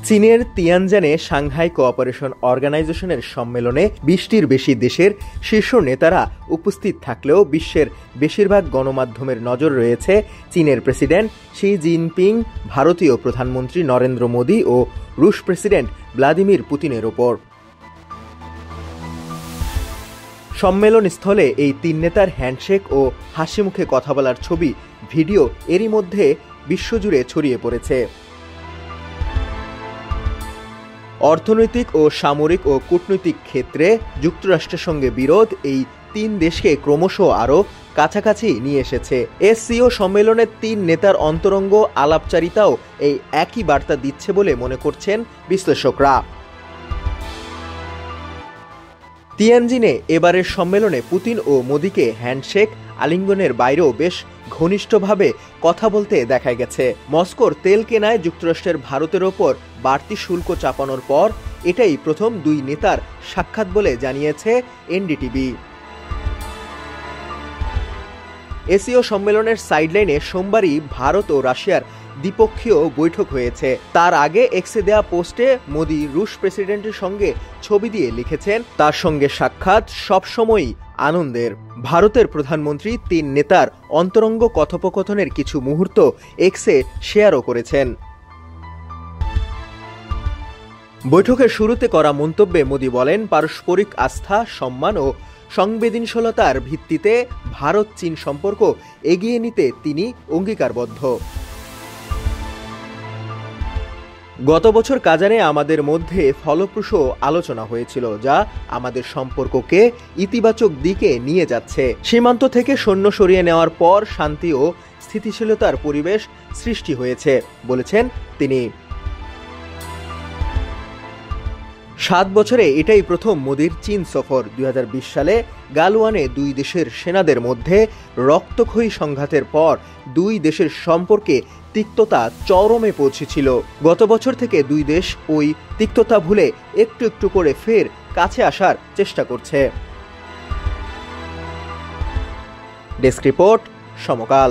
চীনের তিয়ানজানে Shanghai cooperation অর্গানাইজেশনের সম্মেলনে ২০টির বেশি দেশের শীর্ষ নেতারা উপস্থিত থাকলেও বিশ্বের বেশিরভাগ গণমাধ্যমের নজর রয়েছে চীনের প্রেসিডেন্ট শি জিনপিং, ভারতীয় প্রধানমন্ত্রী নরেন্দ্র মোদি ও রুশ প্রেসিডেন্ট ভ্লাদিমির পুতিনের ওপর। সম্মেলনস্থলে এই তিন নেতার হ্যান্ডশেক ও হাসিমুখে কথা বলার ছবি, ভিডিও এরই মধ্যে বিশ্বজুড়ে ছড়িয়ে পড়েছে। অর্থনৈতিক ও সামরিক ও কূটনৈতিক ক্ষেত্রে যুক্তরাষ্ট্রের সঙ্গে বিরোধ এই তিন দেশকে ক্রমশ আরও কাছাকাছি নিয়ে এসেছে। এসসিও সম্মেলনের তিন নেতার অন্তরঙ্গ আলাপচারিতাও এই একই বার্তা দিচ্ছে বলে মনে করছেন বিশ্লেষকরা। তিয়ানজিনে এবারের সম্মেলনে পুতিন ও মোদিকে হ্যান্ডশেক, আলিঙ্গনের বাইরেও বেশ ঘনিষ্ঠভাবে কথা বলতে দেখা গেছে। মস্কোর তেল কেনায় যুক্তরাষ্ট্রের ভারতের ওপর বাড়তি শুল্ক চাপানোর পর এটাই প্রথম দুই নেতার সাক্ষাৎ বলে জানিয়েছে এনডিটিভি। এসিও সম্মেলনের সাইডলাইনে সোমবারই ভারত ও রাশিয়ার দ্বিপক্ষীয় বৈঠক হয়েছে। তার আগে এক্সে দেয়া পোস্টে মোদি রুশ প্রেসিডেন্টের সঙ্গে ছবি দিয়ে লিখেছেন, তার সঙ্গে সাক্ষাৎ সবসময়ই আনন্দের। ভারতের প্রধানমন্ত্রী তিন নেতার অন্তরঙ্গ কথোপকথনের কিছু মুহূর্ত এক্সে শেয়ারও করেছেন। বৈঠকের শুরুতে করা মন্তব্যে মোদি বলেন, পারস্পরিক আস্থা, সম্মান ও সংবেদনশীলতার ভিত্তিতে ভারত চীন সম্পর্ক এগিয়ে নিতে তিনি অঙ্গীকারবদ্ধ। গত বছর কাজানে আমাদের মধ্যে ফলপ্রসূ আলোচনা হয়েছিল, যা আমাদের সম্পর্ককে ইতিবাচক দিকে নিয়ে যাচ্ছে। সীমান্ত থেকে সৈন্য সরিয়ে নেওয়ার পর শান্তি ও স্থিতিশীলতার পরিবেশ সৃষ্টি হয়েছে বলেছেন তিনি। 7 বছরে এটাই প্রথম মোদির চীন সফর। 2020 সালে গালওয়ানে দুই দেশের সেনাদের মধ্যে রক্তক্ষয়ী সংঘাতের পর দুই দেশের সম্পর্কে তিক্ততা চরমে পৌঁছেছিল। গত বছর থেকে দুই দেশ ওই তিক্ততা ভুলে একটু একটু করে ফের কাছে আসার চেষ্টা করছে। ডেস্ক রিপোর্ট, সমকাল।